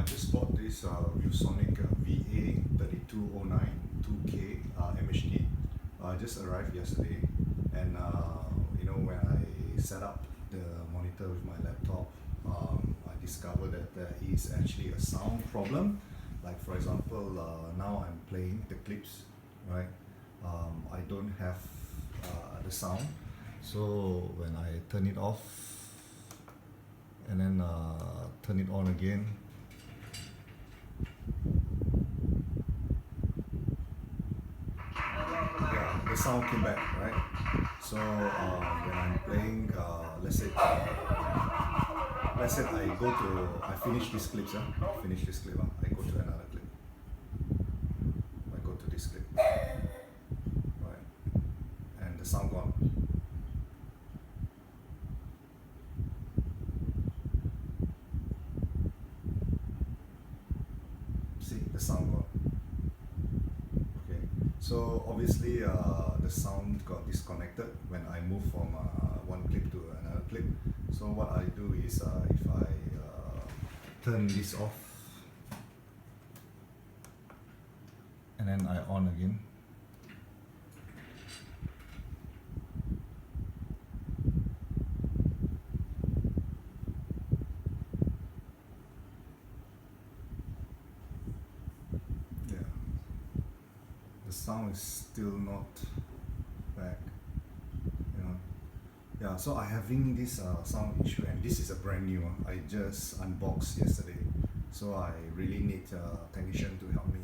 just bought this Viewsonic VA3209-2K-MHD. Just arrived yesterday, and when I set up the monitor with my laptop, I discovered that there is actually a sound problem. Like for example, now I'm playing the clips, right? I don't have the sound, so when I turn it off and then turn it on again, yeah, the sound came back, right? So when I'm playing, let's say I finish this clip, I go to another clip, I go to this clip, right, and the sound gone. See, the sound gone. Okay, so obviously the sound got disconnected when I move from one clip to another clip. So what I do is if I turn this off and then I on again, yeah, the sound is still not back, yeah. So I'm having this sound issue, and this is a brand new one. I just unboxed yesterday, so I really need a technician to help me